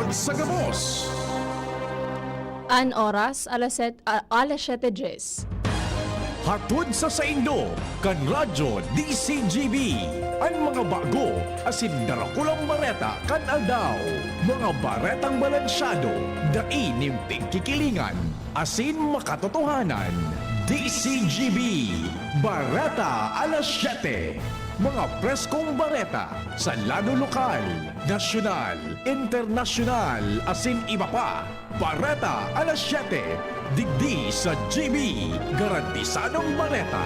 Sunod sa gabos. An oras, alas 7:10. Hatod sa Saindo, kan Radyo DCGB. Ang mga bago, asin darakulang bareta kan aldaw. Mga baretang balansyado, dainimping kikilingan, asin makatotohanan. DCGB, Bareta alas 7. Mga preskong bareta sa lado lokal, nasyonal, internasyonal, asin iba pa. Bareta alas 7. Digdi sa GB, garantisadong bareta.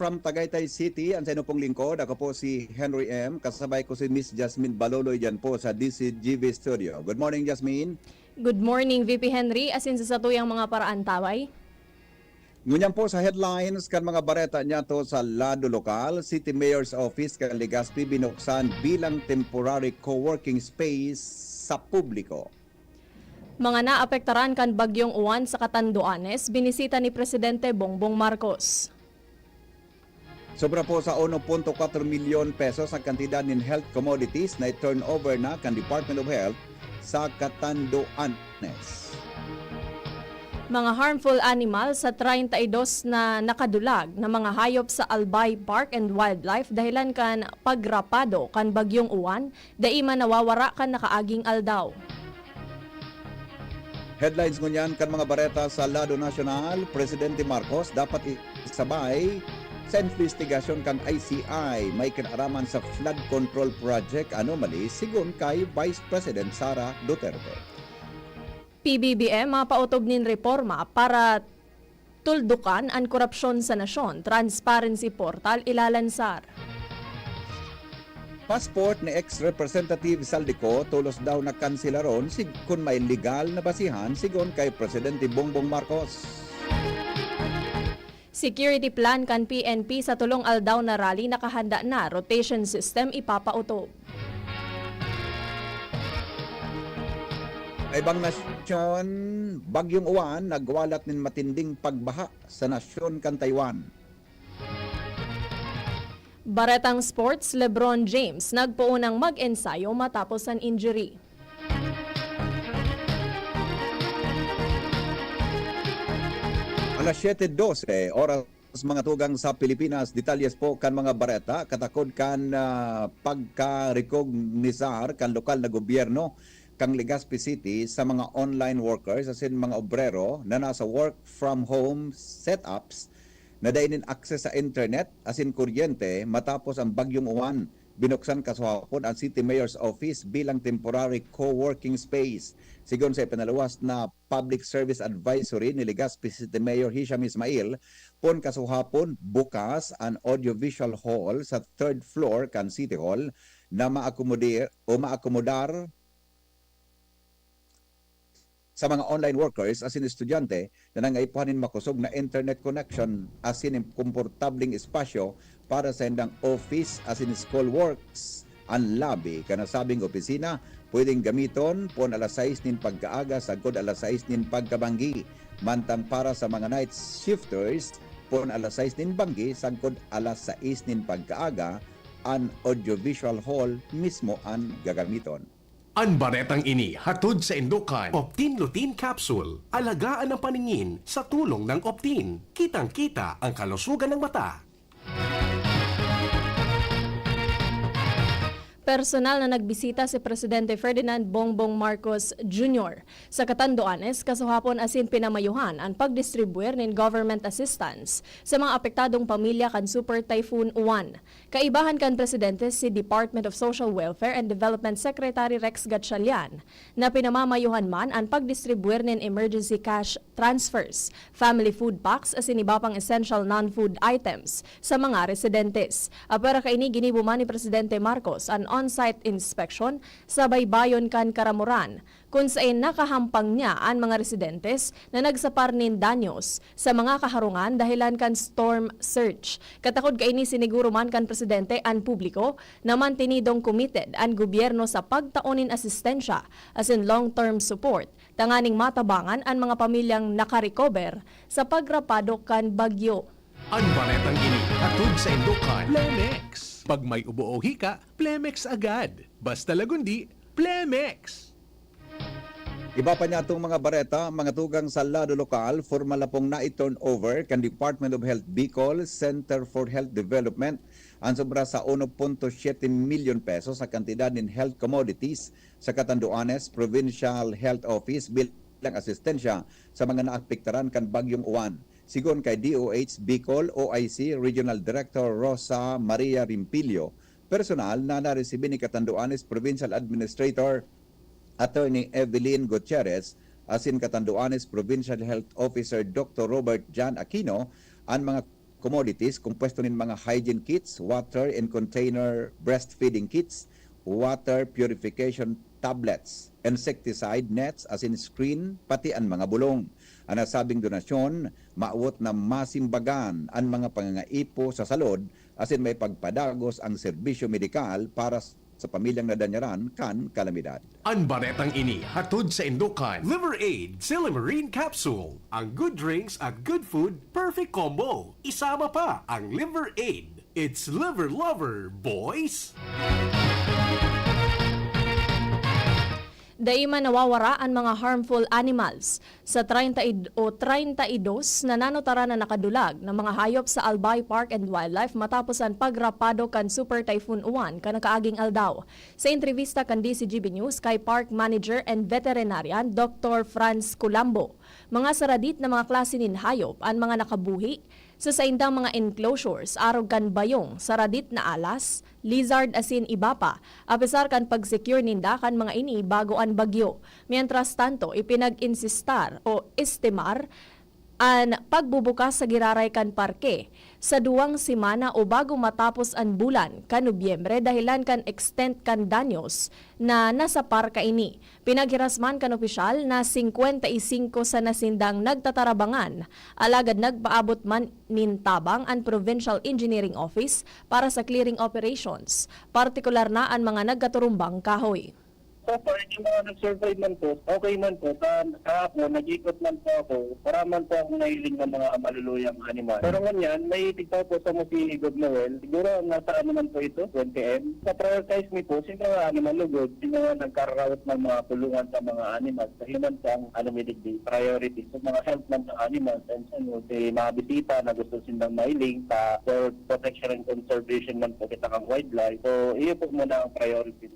From Tagaytay City, ang sa inyo pong lingkod, ako po si Henry M. Kasabay ko si Miss Jasmine Baloloy dyan po sa DCGB Studio. Good morning, Jasmine. Good morning, VP Henry. Asin sa satuyang mga paraan taway. Ngunyan po sa headlines kan mga bareta niya to sa lado lokal, City Mayor's Office kan Legazpi binuksan bilang temporary co-working space sa publiko. Mga naapektaran kan bagyong uwan sa Catanduanes, binisita ni Presidente Bongbong Marcos. Sobra po sa 1.4 milyon pesos ang kantidad ng health commodities na i-turnover na kan Department of Health sa Catanduanes. Mga harmful animals sa 32 na nakadulag na mga hayop sa Albay Park and Wildlife dahilan kan pagrapado kan bagyong uwan, daima nawawara kan nakaaging aldaw. Headlines ngunyan kan mga bareta sa lado nasyonal, Presidente Marcos dapat isabay sa investigasyon kang ICI may kinaraman sa flood control project anomaly sigon kay Vice President Sara Duterte. PBBM mapautog nin reforma para tuldukan ang korupsyon sa nasyon, Transparency Portal ilalansar. Passport ni ex-representative Saldico tulos daw na kansilaron kung may legal na basihan sigon kay Presidente Bongbong Marcos. Security plan kan PNP sa tulong aldaw na rally nakahanda na, rotation system ipapauto. Ibang nasyon, bagyong uwan nagwalat ng matinding pagbaha sa nasyon kan Taiwan. Baretang sports, LeBron James nagpuunang mag-ensayo matapos ang injury. Alas 7:12 oras mga tugang sa Pilipinas, detalyes po kan mga bareta katakod kan pagka-recognisar kan lokal na gobyerno kang Legazpi City sa mga online workers asin mga obrero na nasa work from home setups na dainin access sa internet asin kuryente matapos ang bagyong uwan. Binuksan kasahapon ang City Mayor's Office bilang temporary co-working space. Sigon sa ipinalawas na Public Service Advisory ni Legazpi City Mayor Hisham Ismail, pon kasahapon bukas ang audiovisual hall sa third floor kan City Hall na maakomodar sa mga online workers asin estudyante na nangaipuhanin makusog na internet connection asin komportabling espasyo para sa indang office asin school works. Ang lobby kanasabing opisina pwedeng gamiton pon alas 6 nin pagkaaga sagod alas 6 nin pagkabanggi, mantang para sa mga night shifters pon alas 6 nin banggi sagod alas 6 nin pagkaaga. Ang audiovisual hall mismo ang gagamiton. Ang baretang ini hatod sa Indukan. Optin Lutein Capsule. Alagaan ang paningin sa tulong ng Optin. Kitang-kita ang kalusugan ng mata. Personal na nagbisita si Presidente Ferdinand Bongbong Marcos Jr. sa Catanduanes kasahapon asin pinamayuhan ang pagdistribuer ng government assistance sa mga apektadong pamilya kan Super Typhoon Uwan. Kaibahan kan Presidente si Department of Social Welfare and Development Secretary Rex Gatchalian na pinamamayuhan man ang pagdistribuer ng emergency cash transfers, family food packs asin iba pang essential non-food items sa mga residentes. Apera kaini ginibo man ni Presidente Marcos an on-site inspection sa baybayon kan Karamuran kung saan nakahampang niya ang mga residentes na nagsapar nin danyos sa mga kaharungan dahilan kan storm surge. Katakod kaini siniguro man kan Presidente ang publiko na mantinidong committed ang gobyerno sa pagtaonin asistensya as in long-term support tanganing matabangan ang mga pamilyang nakarecover sa pagrapado kan bagyo. Ang baretang ini hatod sa Indukan. Plemex. Pag may ubo o hika, Plemex agad. Basta lagundi, Plemex. Iba pa niya itong mga bareta, mga tugang sa lado lokal, formal na pong na-turn over kan Department of Health Bicol, Center for Health Development, ang sobra sa 1.7 milyon pesos sa kantidad ng health commodities sa Catanduanes Provincial Health Office bilang asistensya sa mga naapektaran kan Bagyong Uwan. Sigon kay DOH Bicol OIC Regional Director Rosa Maria Rimpilio, personal na naresibin ni Catanduanes Provincial Administrator Attorney Evelyn Gutierrez, asin Catanduanes Provincial Health Officer Dr. Robert John Aquino, ang mga commodities kumpuesto ng mga hygiene kits, water and container breastfeeding kits, water purification tablets, insecticide nets asin screen, pati ang mga bulong. Ang nasabing donasyon, maawot na masimbagan ang mga pangangaipo sa salod asin may pagpadagos ang serbisyo medikal para sa pamilyang nadanyaran kan kalamidad. Ang baretang ini hatod sa Indukan. Liver Aid Silimarine Capsule. Ang good drinks at good food, perfect combo. Isama pa ang Liver Aid. It's liver lover, boys! Daiman nawawara ang mga harmful animals. Sa 32 na nanotara na nakadulag ng mga hayop sa Albay Park and Wildlife matapos ang pagrapado kan Super Typhoon Uwan kanakaaging aldaw. Sa entrevista kan DCGB News kay Park Manager and Veterinarian Dr. Franz Culambo, mga saradit na mga klase nin hayop ang mga nakabuhi sa saindang mga enclosures arog kan bayong, saradit na alas, lizard asin iba pa, apesar kan pag-secure ninda kan mga ini bago ang bagyo. Mientras tanto, ipinag-insistar o estimar ang pagbubukas sa giraray kan parke sa 2 semana o bago matapos ang bulan kan Nobyembre dahilan kan extent kan danyos na nasa parka ini. Pinaghirasman kan opisyal na 55 sa nasindang nagtatarabangan, alagad nagpaabot man nintabang ang Provincial Engineering Office para sa clearing operations, partikular na ang mga nagkaturumbang kahoy. So far, yung mga nag-survive man po, okay man po. Kahapon, nag-ikot man po ako. Para man po akong nahiling ng mga maluluyang animal. Pero ganyan, may tigtaw po sa Musi God Noel. Siguro, nasa ano man po ito, 20M. Sa-prioritize me po, sino mga animal lugod, sino mga nagkarawat ng mga pulungan sa mga animal. Sa human po ang priority. So, mga health man sa animals. And so, mga bisita na gusto silang mahiling for protection and conservation man po kita kang wildlife. So, iyo po muna ang priority.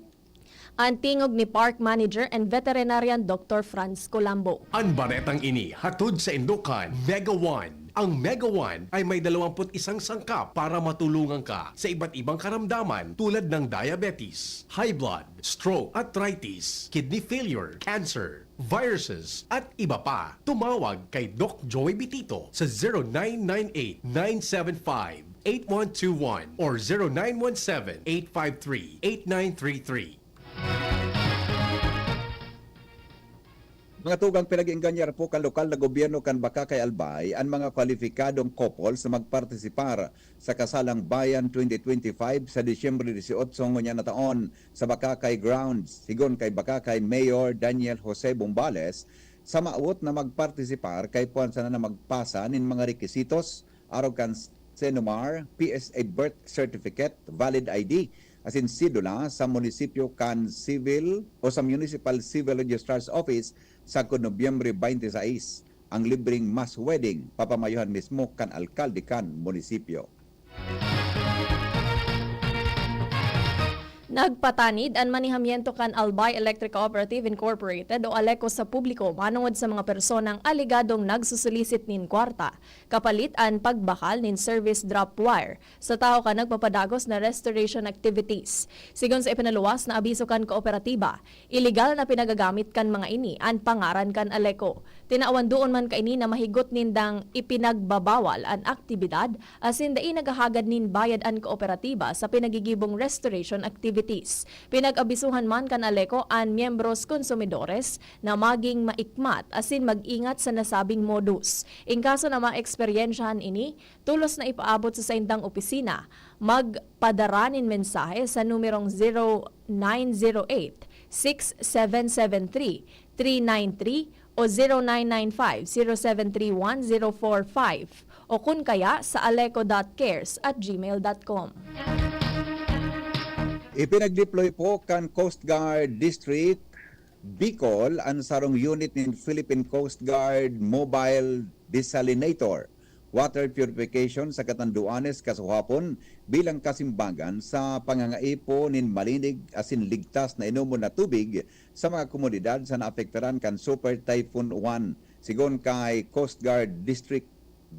Ang tingog ni Park Manager and Veterinarian Dr. Franz Culambo. Ang baretang ini hatod sa Indukan. Mega One. Ang Mega One ay may 21 sangkap para matulungan ka sa iba't ibang karamdaman tulad ng diabetes, high blood, stroke, arthritis, kidney failure, cancer, viruses, at iba pa. Tumawag kay Doc Joey Bitito sa 0998-975-8121 or 0917-853-8933. Mga tugang pinag-inganyar po kan lokal na gobyerno kan Bakakay Albay ang mga kwalifikadong couples na magpartisipar sa Kasalang Bayan 2025 sa Disyembre 18 ngunya na taon sa Bakakay Grounds. Sigon kay Bakakay Mayor Daniel Jose Bombales, sa maawot na magpartisipar kay puwan sana na magpasa nin mga requisitos arog kan Senomar, PSA birth certificate, valid ID, asin sidula sa munisipyo kan civil o sa Municipal Civil Registrar's Office sa Nobyembre 26 ang libreng mass wedding papamayuhan mismo kan alkalde kan munisipyo. Nagpatanid ang manihamiento kan Albay Electric Cooperative Incorporated o ALECO sa publiko manungod sa mga personang aligadong nagsusulisit nin kwarta kapalit ang pagbakal nin service drop wire sa tao ka nagpapadagos na restoration activities. Sigon sa ipinaluwas na abiso kan kooperatiba, iligal na pinagagamit kan mga ini ang pangaran kan ALECO. Tinaawan doon man kaini na mahigot nindang ipinagbabawal ang aktibidad asin dai nagahagad nin bayad ang kooperatiba sa pinagigibong restoration activities. Pinag-abisuhan man kan ALECO ang miyembros konsumidores na maging maikmat asin mag-ingat sa nasabing modus. In kaso na ma-eksperyensyahan ini, tulos na ipaabot sa saindang opisina, magpadaranin mensahe sa numerong 0908-6773-393 o 0995-0731-045 o kun kaya sa aleco.cares@gmail.com. Ipinag-deploy po kan Coast Guard District Bicol ang sarong unit ng Philippine Coast Guard Mobile Desalinator water purification sa Catanduanes kasuhapon bilang kasimbangan sa pangangaipo nin malinig asin ligtas na inumo na tubig sa mga komunidad sa naapektaran kan Super Typhoon 1. Sigon kay Coast Guard District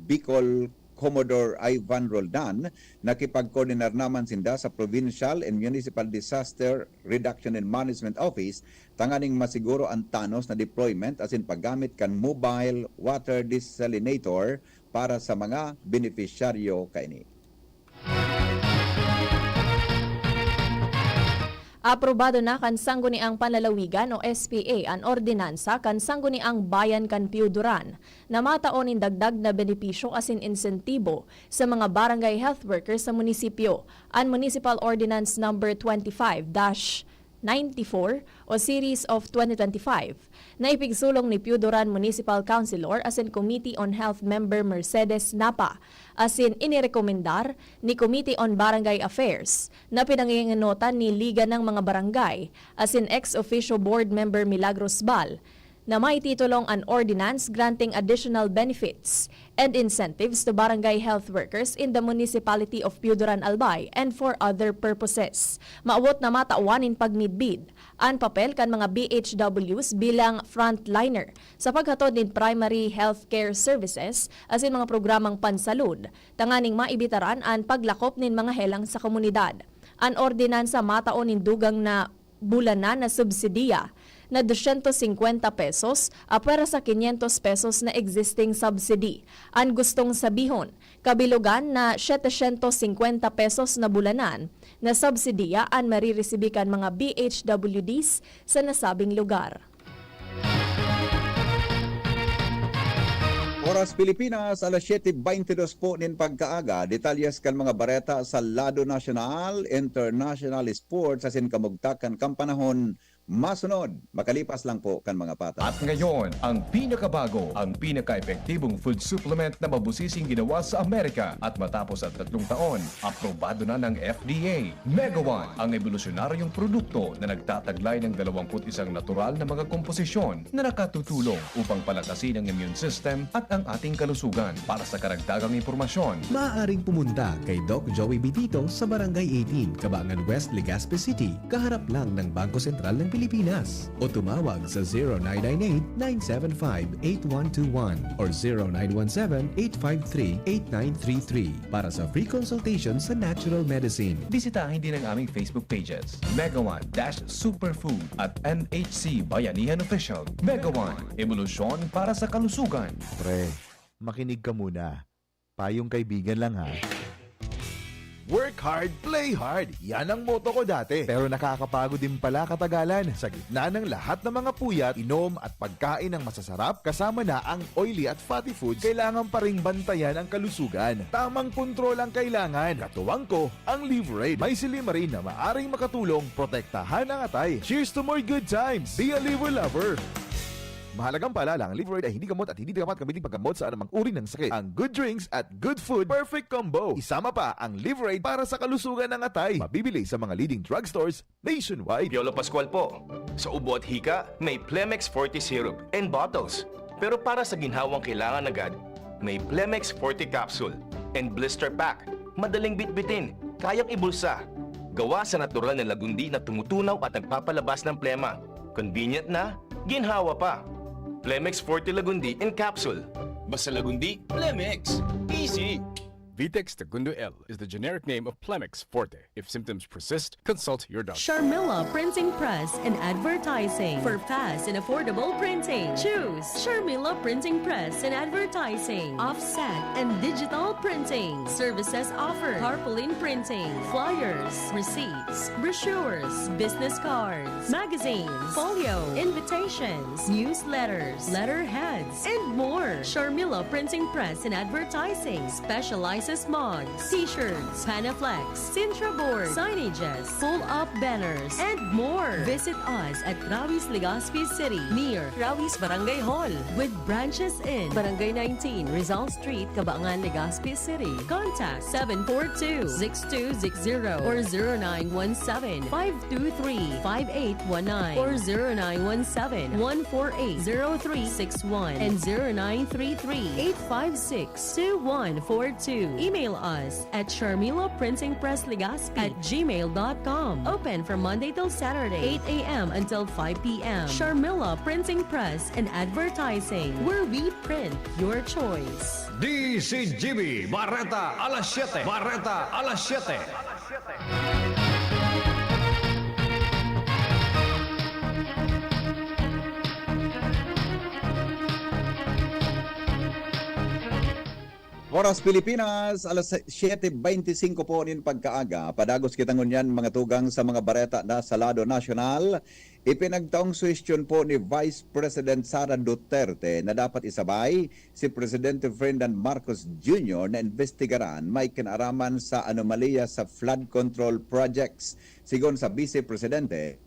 Bicol Commodore Ivan Roldan, nakipag-coordinar naman sinda sa Provincial and Municipal Disaster Reduction and Management Office tanganing masiguro ang tanos na deployment asin paggamit kan mobile water desalinator para sa mga beneficiaryo kaini. Aprobado na kan Sangguniang Panlalawigan o SPA ang ordinansa kan Sangguniang Bayan kan Piuduran na mataonin dagdag na benepisyo asin insentibo sa mga barangay health workers sa munisipyo. Ang Municipal Ordinance Number 25-94 o Series of 2025 na ipigsulong ni Piuduran Municipal Councilor asin Committee on Health Member Mercedes Napa asin inirekomendar ni Committee on Barangay Affairs na pinanginginotan ni Liga ng mga Barangay asin ex-officio board member Milagros Bal na may titulong an ordinance granting additional benefits and incentives to barangay health workers in the municipality of Piuduran Albay and for other purposes. Maawot na matauwanin pagmidbid ang papel kan mga BHWs bilang frontliner sa paghatod ng primary healthcare services asin mga programang pansalud, tanganing maibitaran ang paglakop ng mga helang sa komunidad. Ang ordinansa mataon dugang na bulanan na subsidiya na 250 pesos para sa 500 pesos na existing subsidy. Ang gustong sabihon, kabilugan na 750 pesos na bulanan na subsidiya ang mariresibikan mga BHWDs sa nasabing lugar. Oras Pilipinas, alas 7:22 po nin pagkaaga. Detalyes kan mga bareta sa lado national, international sports asin kamugtakan kampanahon masunod. Makalipas lang po kan mga patas. At ngayon, ang pinakabago, ang pinaka-epektibong food supplement na mabusising ginawa sa Amerika at matapos at 3 taon, aprobado na ng FDA. Mega One, ang evolusyonaryong produkto na nagtataglay ng 21 natural na mga komposisyon na nakatutulong upang palakasin ang immune system at ang ating kalusugan. Para sa karagdagang impormasyon, Maaaring pumunta kay Doc Joey Bitito sa Barangay 18, Cabangan West, Legazpi City, kaharap lang ng Bangko Sentral ng Pilipinas. O tumawag sa 0998-975-8121 or 0917-853-8933 para sa free consultation sa natural medicine. bisitahin din ang aming Facebook pages, Mega One Superfood at NHC Bayanihan Official. Mega One, evolusyon para sa kalusugan. Pre, makinig ka muna. Payong kaibigan lang ha. Work hard, play hard. Yan ang motto ko dati. Pero nakakapagod din pala katagalan. Sa gitna ng lahat ng mga puyat, inom at pagkain ng masasarap, kasama na ang oily at fatty foods, kailangan pa ring bantayan ang kalusugan. Tamang kontrol ang kailangan. Katuwang ko, ang Liverade. May silimarin na maaring makatulong, protektahan ang atay. Cheers to more good times. Be a liver lover. Mahalagang paalala, ang Liverade ay hindi gamot at hindi dapat gamitin paggamot sa anumang uri ng sakit. Ang good drinks at good food, perfect combo. Isama pa ang Liverade para sa kalusugan ng atay. Mabibili sa mga leading drugstores nationwide. Piolo Pascual po. Sa ubo at hika, may Plemex Forte Syrup and bottles. Pero para sa ginhawang kailangan agad, may Plemex Forte Capsule and Blister Pack. Madaling bitbitin, kayang ibulsa. Gawa sa natural na lagundi na tumutunaw at nagpapalabas ng plema. Convenient na, ginhawa pa. Plemex Forte Lagundi in Capsule. Basta Lagundi, Plemex. Easy! Vitex Segundo L is the generic name of Plemex Forte. If symptoms persist, consult your doctor. Sharmila Printing Press and Advertising. For fast and affordable printing, choose Sharmila Printing Press and Advertising. Offset and digital printing. Services offered: tarpaulin printing, flyers, receipts, brochures, business cards, magazines, folio, invitations, newsletters, letterheads, and more. Sharmila Printing Press and Advertising specializes Enterprises mugs, t-shirts, Panaflex, Sintra board, signages, pull-up banners, and more. Visit us at Rawis Legazpi City near Rawis Barangay Hall with branches in Barangay 19, Rizal Street, Cabangan, Legazpi City. Contact 742-6260 or 0917-523-5819 or 0917-148-0361 and 0933-856-2142. Email us at charmilaprintingpresslegazpi@gmail.com. Open from Monday till Saturday, 8 a.m. until 5 p.m. Charmilla Printing Press and Advertising, where we print your choice. DCGB, Barreta, alas 7. Barreta, alas 7. Oras Pilipinas, alas 7:25 po nin pagkaaga. Padagos kita ngunyan mga tugang sa mga bareta na sa lado nasyonal. Ipinagtaong suwestyon po ni Vice President Sara Duterte na dapat isabay si Presidente Ferdinand Marcos Jr. na investigaran may kinaraman sa anomalya sa flood control projects. Sigon sa Vice Presidente,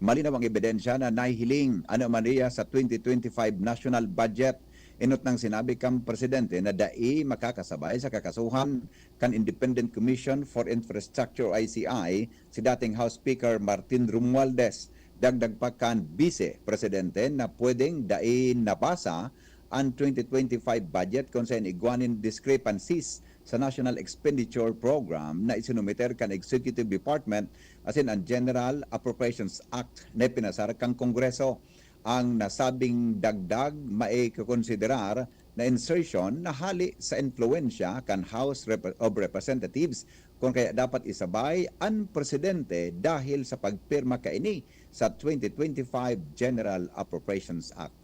malinaw ang ebidensya na nahihiling anomalya sa 2025 national budget. Inot nang sinabi kang presidente na dai makakasabay sa kakasuhan kan Independent Commission for Infrastructure ICI si dating House Speaker Martin Romualdez. Dagdag pa kan vice presidente na pwedeng dai nabasa ang 2025 budget kung saan iguanin discrepancies sa National Expenditure Program na isinumiter kan Executive Department asin ang General Appropriations Act na pinasar kang Kongreso. Ang nasabing dagdag maikukonsiderar na insertion na hali sa influensya kan House of Representatives kung kaya dapat isabay ang presidente dahil sa pagpirma kaini sa 2025 General Appropriations Act.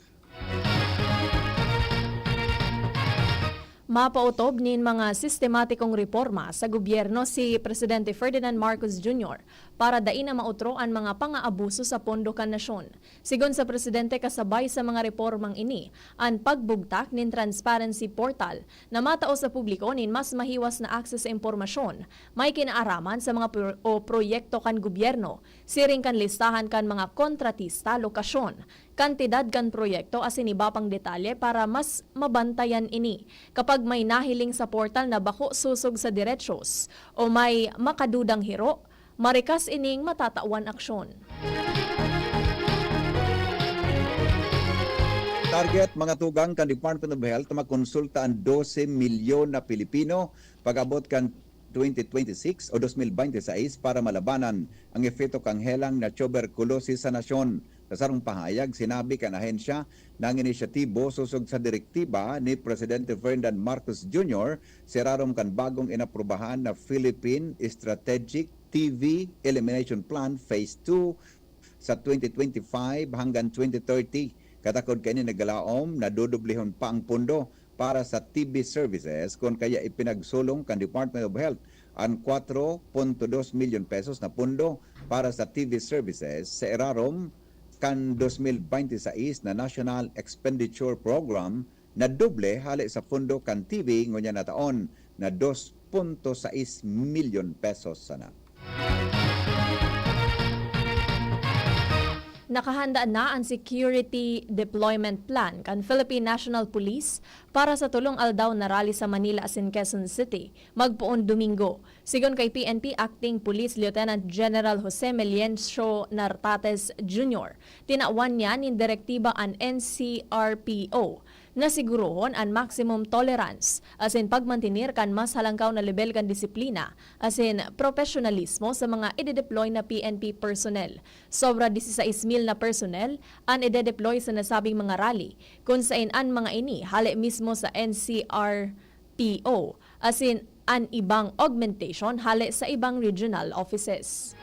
Mapautob nin mga sistematikong reforma sa gobyerno si Presidente Ferdinand Marcos Jr. para dain na mautro ang mga pang-aabuso sa pondo kan nasyon. Sigon sa Presidente kasabay sa mga reformang ini, ang pagbugtak nin transparency portal na matao sa publiko nin mas mahiwas na akses sa impormasyon, may kinaaraman sa mga proyekto kan gobyerno, siring kan listahan kan mga kontratista lokasyon, kantidad kan proyekto asin iba pang detalye para mas mabantayan ini. Kapag may nahiling sa portal na bako susog sa diretsyon o may makadudang hiro, marikas ining matatawan aksyon. Target mga tugang kan Department of Health na makonsulta ang 12 milyon na Pilipino pag-abot kan 2026 o 2026 para malabanan ang efekto kang helang na tuberculosis sa nasyon. Sa sarong pahayag, sinabi kan ahensya ng inisyatibo susog sa direktiba ni Presidente Ferdinand Marcos Jr. sirarom kan bagong inaprubahan na Philippine Strategic TB Elimination Plan Phase 2 sa 2025 hanggang 2030. Katakod kayo nagalaom na dudublihon pa ang pundo para sa TB services kung kaya ipinagsulong kan Department of Health ang 4.2 million pesos na pundo para sa TB services sa irarom kan 2026 na National Expenditure Program na doble hali sa pundo kan TB ngunya na taon na 2.6 million pesos sana. Nakahanda na ang Security Deployment Plan kan Philippine National Police para sa tulong aldaw na rally sa Manila asin Quezon City magpuon Domingo. Sigon kay PNP Acting Police Lieutenant General Jose Meliencio Nartates Jr., tinawan niya nin direktiba ang NCRPO na sigurohon ang maximum tolerance asin pagmantinir kan mas halangkaw na level kan disiplina asin profesionalismo sa mga ide-deploy na PNP personnel. Sobra 16,000 na personnel ang ide-deploy sa nasabing mga rally kung saan ang mga ini hali mismo sa NCRPO asin ang ibang augmentation hali sa ibang regional offices.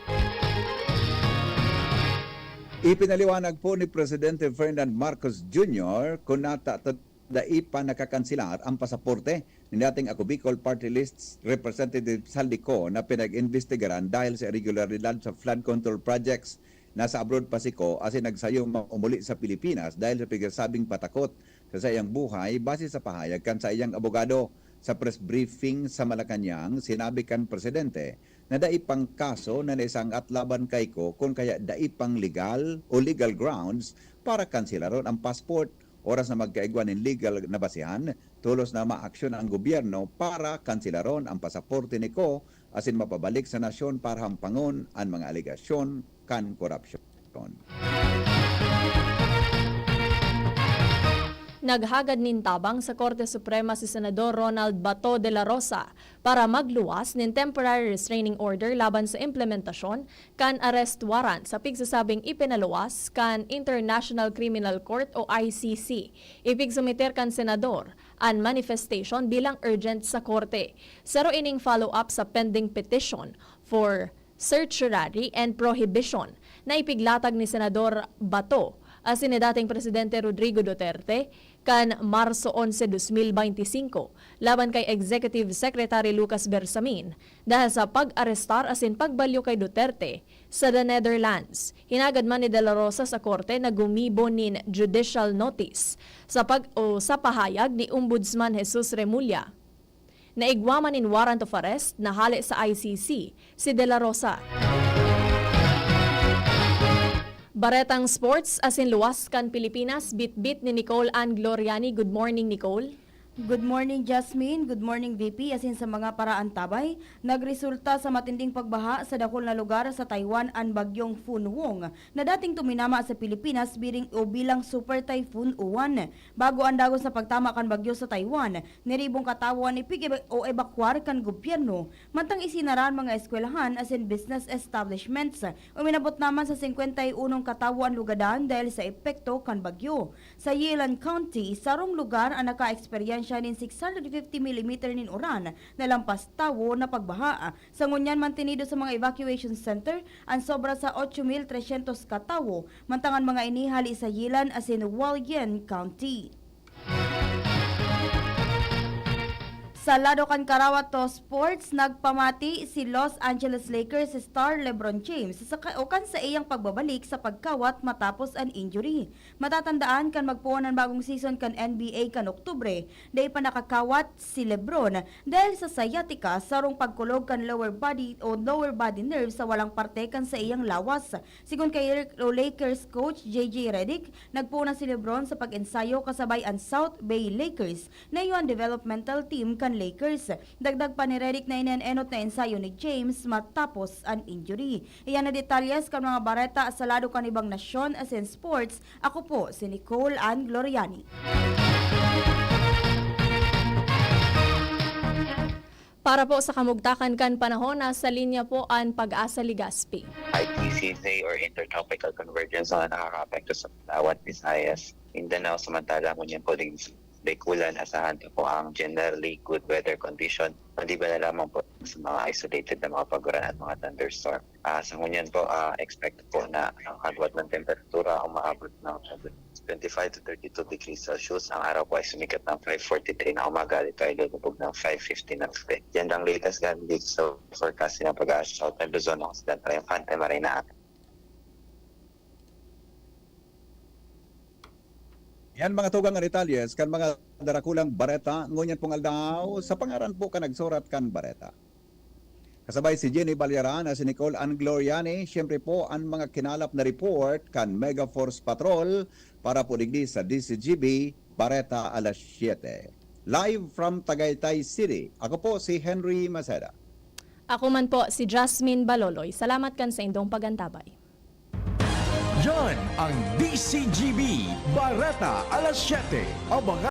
Ipinaliwanag po ni Presidente Ferdinand Marcos Jr. kung dai pa nakakansilar ang pasaporte ni dating Ako Bicol Party List Representative Saldico na pinag-investigaran dahil sa irregularidad sa flood control projects. Nasa abroad pa si Ko asin nagsayong umuli sa Pilipinas dahil sa pigasabing patakot sa iyang buhay base sa pahayag kan sa iyang abogado. Sa press briefing sa Malacanang, sinabi kan presidente na daipang kaso na naisangat laban kay ko kung kaya daipang legal o legal grounds para kansilaron ang passport. Oras na magkaigwan ng legal na basihan, tulos na maaksyon ang gobyerno para kansilaron ang pasaporte ni ko asin mapabalik sa nasyon para hampangon ang mga aligasyon kan korupsyon. Naghagad nin tabang sa Korte Suprema si Senador Ronald Bato de la Rosa para magluwas nin temporary restraining order laban sa implementasyon kan arrest warrant sa pigsasabing ipinaluwas kan International Criminal Court o ICC. Ipigsumiter kan Senador an manifestation bilang urgent sa Korte. Saro ining follow-up sa pending petition for certiorari and prohibition na ipiglatag ni Senador Bato asin ni dating Presidente Rodrigo Duterte kan Marso 11, 2025 laban kay Executive Secretary Lucas Bersamin dahil sa pag-arestar asin pagbalyo kay Duterte sa the Netherlands. Hinagad man ni De La Rosa sa korte na gumibo nin judicial notice sa pahayag ni Ombudsman Jesus Remulla. Naigwaman in warrant of arrest na hali sa ICC si De La Rosa. Baretang Sports asin luwas kan Pilipinas, bit-bit ni Nicole Ann Gloriani. Good morning, Nicole. Good morning, Jasmine. Good morning, VP. Asin sa mga paraan tabay, nagresulta sa matinding pagbaha sa dakol na lugar sa Taiwan ang bagyong Funwong na dating tuminama sa Pilipinas bilang Super Typhoon Uwan. Bago ang dagos sa pagtama kan bagyo sa Taiwan, niribong katawan ipig o ebakwar kan gobyerno. Mantang isinaran mga eskwelahan asin business establishments. Uminabot naman sa 51 katawan lugadan dahil sa epekto kan bagyo. Sa Yilan County, sarong lugar ang naka-eksperyensya nin 650 mm nin uran na lampas tawo na pagbaha. Sa ngunyan mantinido sa mga evacuation center ang sobra sa 8,300 katawo mantangan mga inihali sa Yilan asin Hualien County. Sa lado kan Karawat to Sports, nagpamati si Los Angeles Lakers star LeBron James sa iyang pagbabalik sa pagkawat matapos an injury. Matatandaan kan magpuan ang bagong season kan NBA kan Oktubre, dahil pa nakakawat si LeBron dahil sa sciatica sarong pagkulog kan lower body nerve sa walang parte kan sa iyang lawas. Sigon kay Lakers coach JJ Redick, nagpuan si LeBron sa pag-ensayo kasabay ang South Bay Lakers na iyon developmental team kan Lakers. Dagdag pa ni Redick na inenenot na ensayo ni James matapos ang injury. Iyan na detalyes kan mga bareta sa lado kan ibang nasyon as in sports. Ako po si Nicole Ann Gloriani. Para po sa kamugtakan kan panahon, nasa linya po ang Pag-asa Ligaspi. ITCZ or Intertropical Convergence na nakaka-apekto sa Palawan, Visayas, Mindanao, samantala ngunyan po din Bikulan, asahan po ang generally good weather condition. Hindi ba na lamang po sa mga isolated na mga paguran at mga thunderstorm. Sa ngunyan po, expect po na ang agwat ng temperatura umaabot ng 25 to 32 degrees Celsius. Ang araw po ay sumikat ng 5:43 na umaga. Ito ay lulubog ng 5:50 ng gabi. Yan ang latest gamit dito sa forecast ng pag-asa sa Southern Luzon, Occidental, Infante, Marina. Yan mga tugang nga detalles kan mga darakulang bareta ngunyan pong aldaw sa pangaran po ka nagsurat kan bareta. Kasabay si Jenny Balyaran at si Nicole Ann Gloriani, siyempre po ang mga kinalap na report kan Mega Force Patrol para po digdi sa DCGB Bareta alas 7. Live from Tagaytay City. Ako po si Henry Maceda. Ako man po si Jasmine Baloloy. Salamat kan sa indong pagantabay. Yan ang DCGB Bareta alas 7. Abangan